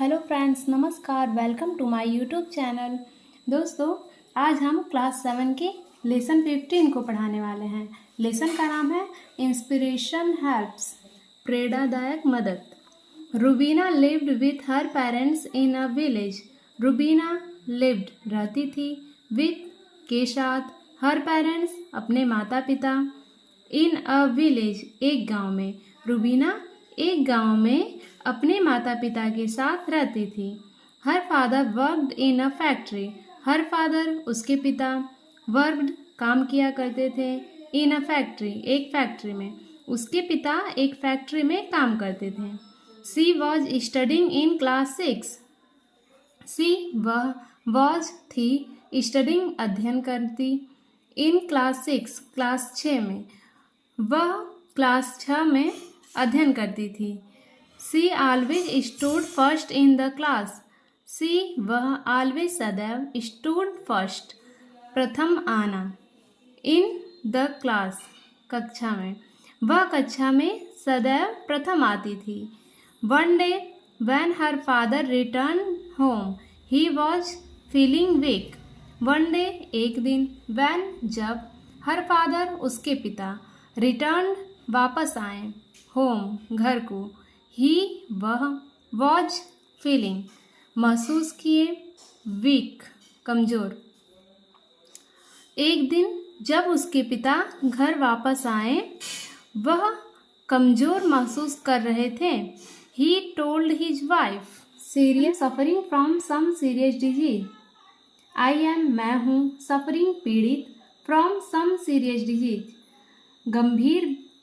Hello friends, नमस्कार। Welcome to my YouTube channel. दोस्तों, आज हम क्लास 7 के लेसन 15 को पढ़ाने वाले हैं। लेसन का नाम है इंस्पिरेशन हेल्प्स, प्रेरणादायक मदद। Rubina lived with her parents in a village. Rubina lived रहती थी, विथ के साथ, हर पेरेंट्स अपने माता पिता, इन अ विलेज एक गांव में। रुबीना एक गांव में अपने माता पिता के साथ रहती थी। Her father worked in a factory. Her father उसके पिता वर्कड काम किया करते थे, इन अ फैक्ट्री एक फैक्ट्री में। उसके पिता एक फैक्ट्री में काम करते थे। सी वॉज स्टडिंग इन क्लास 6। सी वह वॉज थी, स्टडिंग अध्ययन करती, इन क्लास 6 क्लास 6 में। वह क्लास 6 में अध्ययन करती थी। She always stood first in the class. She वह ऑलवेज सदैव स्टूड फर्स्ट प्रथम आना, इन द क्लास कक्षा में। वह कक्षा में सदैव प्रथम आती थी। One day when her father return home he was feeling weak. One day एक दिन, व्हेन जब, हर फादर उसके पिता, रिटर्न वापस आए, होम घर को, ही वह, वॉज फीलिंग महसूस किए, वीक कमजोर। एक दिन जब उसके पिता घर वापस आए, वह कमजोर महसूस कर रहे थे। He told his wife serious suffering from some serious disease. I am मैं हूँ, सफरिंग पीड़ित, फ्रॉम सम सीरियस डिजीज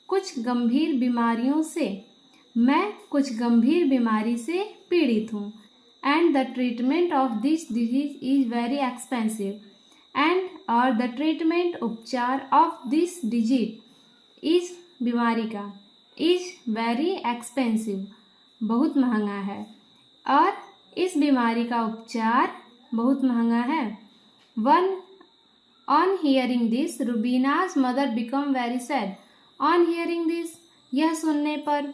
कुछ गंभीर बीमारियों से, मैं कुछ गंभीर बीमारी से पीड़ित हूँ। And the treatment of this disease is very expensive. And और द ट्रीटमेंट उपचार ऑफ दिस डिजीज इज बीमारी का, इज वेरी एक्सपेंसिव बहुत महंगा है, और इस बीमारी का उपचार बहुत महंगा है। On hearing this Rubina's mother become very sad. On hearing this यह सुनने पर,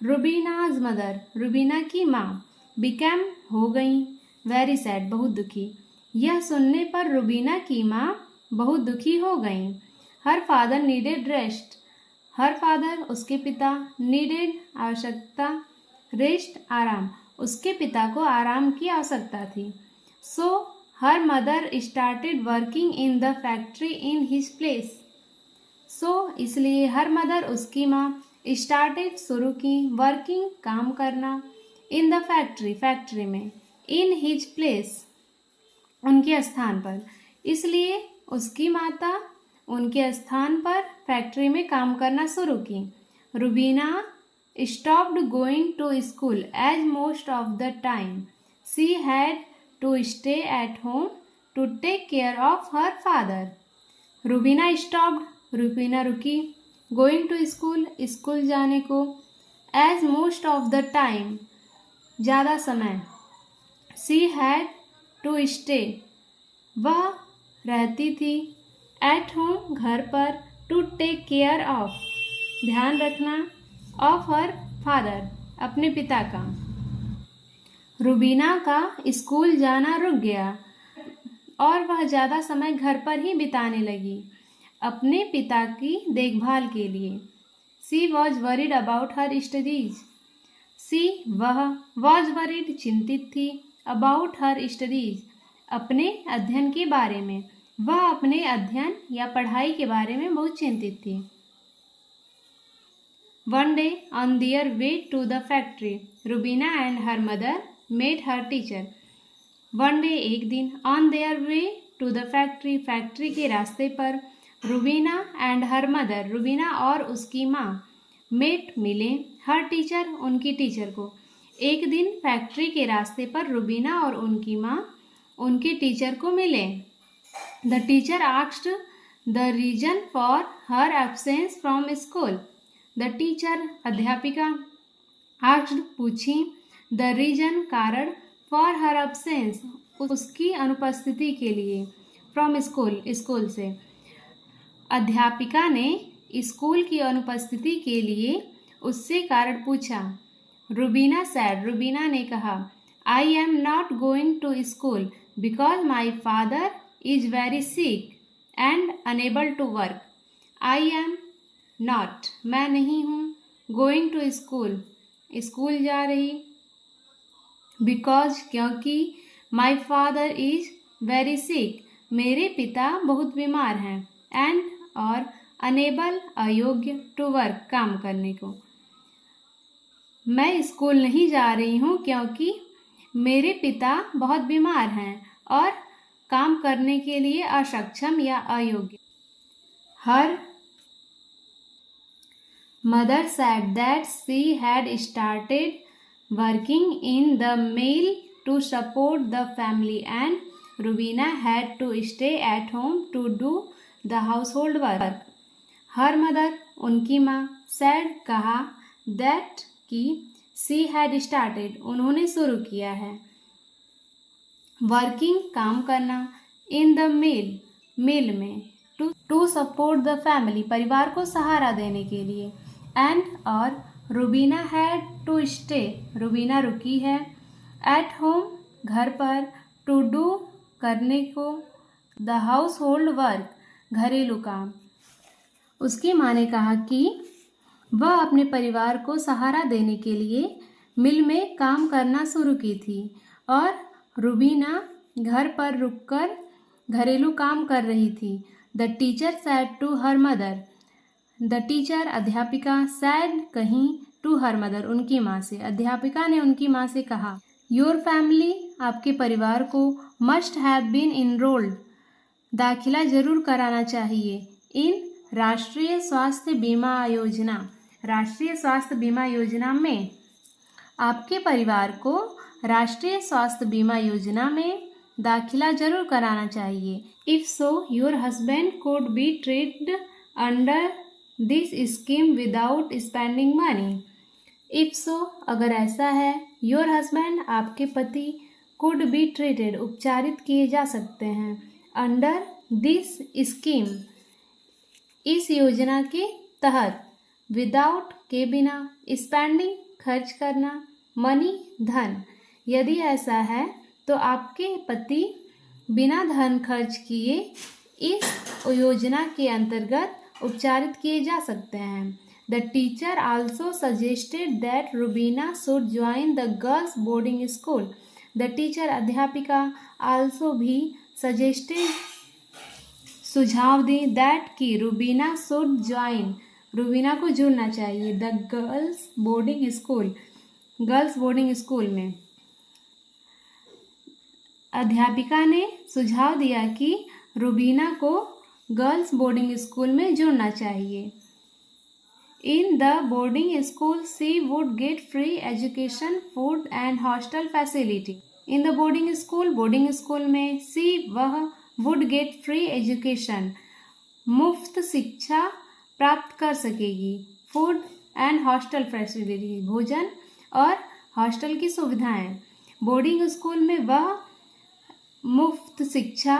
रुबीनाज मदर रुबीना की माँ, बिकम हो गई, वेरी सैड बहुत दुखी। यह सुनने पर रुबीना की माँ बहुत दुखी हो गई। Her father needed rest. Her father उसके पिता, नीडेड आवश्यकता, रेस्ट आराम, उसके पिता को आराम की आवश्यकता थी। So her mother started working in the factory in his place. So इसलिए हर मदर उसकी माँ, स्टार्टेड शुरू की, वर्किंग काम करना, इन द फैक्ट्री फैक्ट्री में, इन हिज प्लेस उनके स्थान पर। इसलिए उसकी माता उनके स्थान पर फैक्ट्री में काम करना शुरू की। Rubina stopped going to school as most of the time she had to stay at home to take care of her father. Rubina stopped, Rubina रुकी, गोइंग टू स्कूल स्कूल जाने को, as most of the time ज़्यादा समय, सी had to stay वह रहती थी, at home घर पर, टू टेक केयर ऑफ ध्यान रखना, ऑफ हर फादर अपने पिता का। रुबीना का स्कूल जाना रुक गया और वह ज़्यादा समय घर पर ही बिताने लगी अपने पिता की देखभाल के लिए। She was worried about her studies. She वह, वॉज वरीड चिंतित थी, अबाउट हर स्टडीज अपने अध्ययन के बारे में। वह अपने अध्ययन या पढ़ाई के बारे में बहुत चिंतित थी। One day on their way to the factory Rubina and her mother met her teacher. One day एक दिन, on their way to the factory factory के रास्ते पर, Rubina and her mother Rubina और उसकी माँ, मेट मिले, हर टीचर उनकी टीचर को। एक दिन फैक्ट्री के रास्ते पर रुबीना और उनकी माँ उनके टीचर को मिले। The teacher asked the reason for her absence from school. The teacher अध्यापिका, आस्क्ड पूछी, द रीजन कारण, फॉर हर एब्सेंस उसकी अनुपस्थिति के लिए, फ्रॉम स्कूल स्कूल से। अध्यापिका ने स्कूल की अनुपस्थिति के लिए उससे कारण पूछा। रुबीना सैड रुबीना ने कहा, I am not going to school because my father is very sick and unable to work. I am not, मैं नहीं हूँ, going to school, स्कूल जा रही, because क्योंकि my father is very sick, मेरे पिता बहुत बीमार हैं, and और unable अयोग्य to work काम करने को। मैं स्कूल नहीं जा रही हूँ क्योंकि मेरे पिता बहुत बीमार हैं और काम करने के लिए अक्षम या अयोग्य। हर mother said that she had started working in the mill to support the family and Rubina had to stay at home to do the household work. Her mother उनकी माँ said कहा that कि she had started उन्होंने शुरू किया है, working काम करना, इन द मिल में, टू सपोर्ट द फैमिली परिवार को सहारा देने के लिए, एंड और Rubina had to stay Rubina रुकी है, एट होम घर पर, टू डू करने को, द हाउस होल्ड वर्क घरेलू काम। उसकी माँ ने कहा कि वह अपने परिवार को सहारा देने के लिए मिल में काम करना शुरू की थी और रुबीना घर पर रुककर घरेलू काम कर रही थी। The teacher said to her mother, the teacher अध्यापिका, सैड कहीं, टू हर मदर उनकी माँ से, अध्यापिका ने उनकी माँ से कहा, योर फैमिली आपके परिवार को मस्ट हैव बीन इनरोल्ड दाखिला जरूर कराना चाहिए, इन राष्ट्रीय स्वास्थ्य बीमा योजना, राष्ट्रीय स्वास्थ्य बीमा योजना में, आपके परिवार को राष्ट्रीय स्वास्थ्य बीमा योजना में दाखिला जरूर कराना चाहिए। If so your husband could be treated under this scheme without spending money. If so अगर ऐसा है, योर हस्बैंड आपके पति, कुड बी ट्रीटेड उपचारित किए जा सकते हैं, अंडर दिस स्कीम इस योजना के तहत, विदाउट के बिना, स्पेंडिंग खर्च करना, मनी धन, यदि ऐसा है तो आपके पति बिना धन खर्च किए इस योजना के अंतर्गत उपचारित किए जा सकते हैं। The teacher also suggested that Rubina should join the girls boarding school. The teacher अध्यापिका आल्सो भी सजेस्टेड सुझाव दी दैट की रुबीना शुड ज्वाइन रुबीना को जुड़ना चाहिए, the girls boarding school girls boarding school में। अध्यापिका ने सुझाव दिया कि रुबीना को गर्ल्स बोर्डिंग स्कूल में जुड़ना चाहिए। In the boarding school she would get free education, food and hostel facility. In the boarding school में शी वह वुड गेट फ्री एजुकेशन मुफ्त शिक्षा प्राप्त कर सकेगी, फूड एंड हॉस्टल फैसिलिटी भोजन और हॉस्टल की सुविधाएं। बोर्डिंग स्कूल में वह मुफ्त शिक्षा,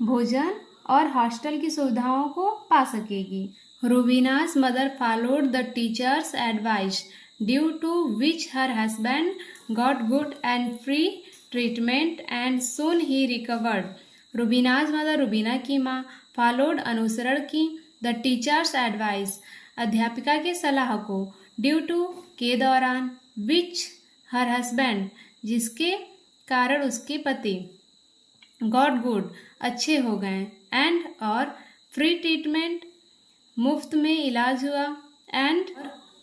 भोजन और हॉस्टल की सुविधाओं को पा सकेगी। रुबीना's mother followed the teacher's advice, due to which her husband got good and free treatment and soon he recovered. रुबीना's mother Rubina की माँ followed अनुसरण की the teacher's advice अध्यापिका के सलाह को, due to के दौरान, which her husband जिसके कारण उसके पति, got good अच्छे हो गए, and और free treatment मुफ्त में इलाज हुआ, एंड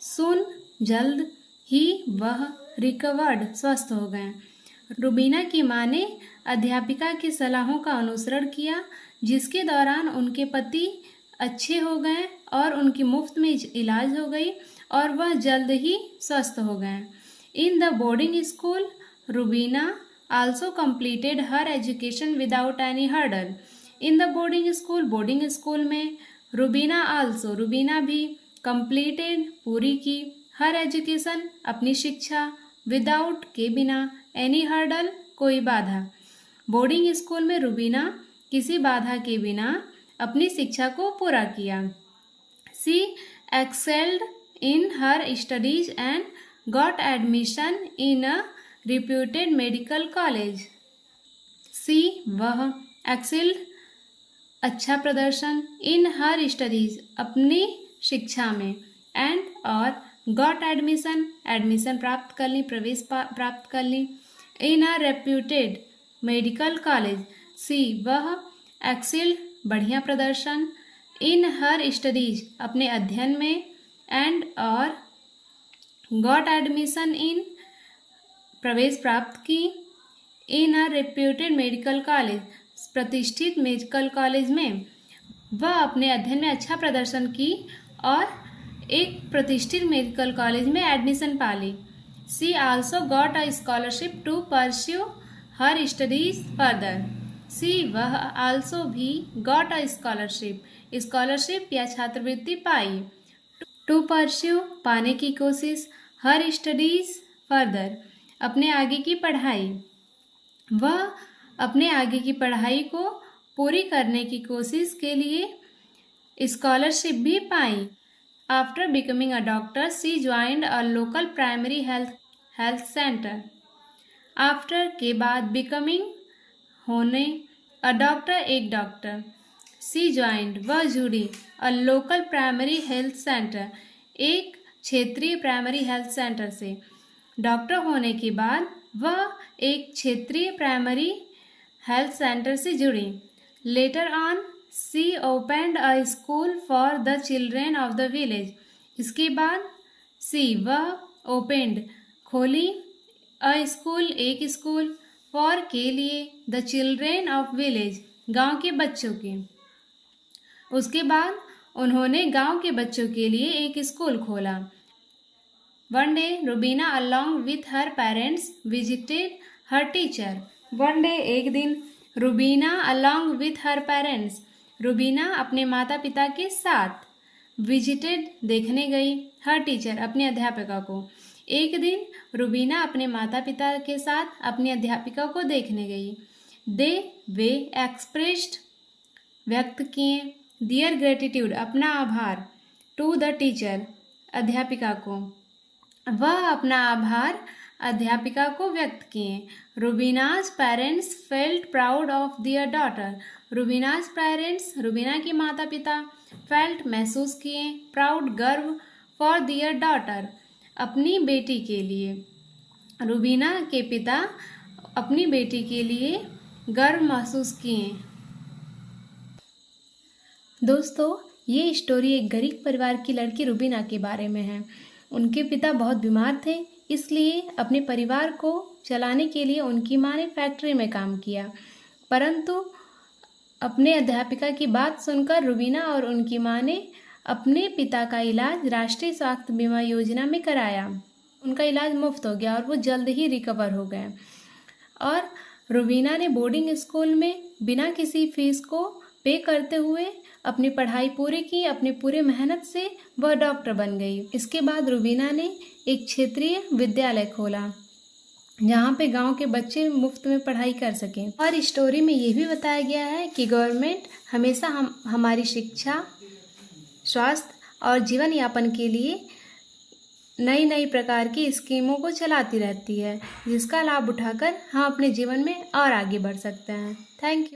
सुन जल्द ही वह रिकवर्ड स्वस्थ हो गए। रुबीना की माँ ने अध्यापिका की सलाहों का अनुसरण किया जिसके दौरान उनके पति अच्छे हो गए और उनकी मुफ्त में इलाज हो गई और वह जल्द ही स्वस्थ हो गए। In the boarding school Rubina also completed her education without any hurdle. In the boarding school में रुबीना आल्सो रुबीना भी completed पूरी की, हर एजुकेशन अपनी शिक्षा, विदाउट के बिना, एनी हर्डल कोई बाधा। बोर्डिंग स्कूल में रुबीना किसी बाधा के बिना अपनी शिक्षा को पूरा किया। She excelled in her studies and got admission in a reputed medical college. C. वह excelled अच्छा प्रदर्शन in her studies अपनी शिक्षा में and और got admission प्राप्त कर ली, प्रवेश प्राप्त कर ली in a reputed medical college. C. वह excelled बढ़िया प्रदर्शन in her studies अपने अध्ययन में and और got admission in प्रवेश प्राप्त की in a reputed medical college प्रतिष्ठित मेडिकल कॉलेज में वह अपने अध्ययन में अच्छा प्रदर्शन की और एक प्रतिष्ठित मेडिकल कॉलेज में एडमिशन पा ली. She also got a scholarship to pursue her studies further. She वह आल्सो भी गॉट अ स्कॉलरशिप या छात्रवृत्ति पाई टू परस्यू पाने की कोशिश हर स्टडीज फर्दर अपने आगे की पढ़ाई. वह अपने आगे की पढ़ाई को पूरी करने की कोशिश के लिए स्कॉलरशिप भी पाई. After becoming a doctor she joined a local primary health centre. After के बाद बिकमिंग होने अ डॉक्टर एक डॉक्टर शी ज्वाइंड वह जुड़ी a local primary health centre एक क्षेत्रीय प्राइमरी हेल्थ सेंटर से. डॉक्टर होने के बाद वह एक क्षेत्रीय प्राइमरी हेल्थ सेंटर से जुड़ी. Later on she opened a school for the children of the village. इसके बाद शी वह ओपेंड खोली अ स्कूल एक स्कूल फॉर के लिए द चिल्ड्रेन ऑफ विलेज गांव के बच्चों के. उसके बाद उन्होंने गांव के बच्चों के लिए एक स्कूल खोला. One day Rubina along with her parents visited her teacher. One day एक दिन Rubina along with her parents Rubina अपने माता पिता के साथ विजिटेड देखने गई हर टीचर अपने अध्यापिका को. एक दिन रुबीना अपने माता पिता के साथ अपनी अध्यापिका को देखने गई. वे एक्सप्रेस्ड व्यक्त किए दियर ग्रेटिट्यूड अपना आभार टू द टीचर अध्यापिका को. वह अपना आभार अध्यापिका को व्यक्त किए. Rubina's parents felt proud of their daughter. Rubina's parents Rubina के माता पिता फेल्ट महसूस किए प्राउड गर्व फॉर दियर डॉटर अपनी बेटी के लिए. रुबीना के पिता अपनी बेटी के लिए गर्व महसूस किए. दोस्तों ये स्टोरी एक गरीब परिवार की लड़की रुबीना के बारे में है. उनके पिता बहुत बीमार थे, इसलिए अपने परिवार को चलाने के लिए उनकी माँ ने फैक्ट्री में काम किया. परंतु अपने अध्यापिका की बात सुनकर रुबीना और उनकी माँ ने अपने पिता का इलाज राष्ट्रीय स्वास्थ्य बीमा योजना में कराया. उनका इलाज मुफ्त हो गया और वो जल्द ही रिकवर हो गए. और रुबीना ने बोर्डिंग स्कूल में बिना किसी फीस को पे करते हुए अपनी पढ़ाई पूरी की. अपनी पूरी मेहनत से वह डॉक्टर बन गई. इसके बाद रुबीना ने एक क्षेत्रीय विद्यालय खोला जहाँ पे गांव के बच्चे मुफ्त में पढ़ाई कर सकें. और स्टोरी में ये भी बताया गया है कि गवर्नमेंट हमेशा हमारी शिक्षा, स्वास्थ्य और जीवन यापन के लिए नई प्रकार की स्कीमों को चलाती रहती है, जिसका लाभ उठाकर हम अपने जीवन में और आगे बढ़ सकते हैं. Thank you.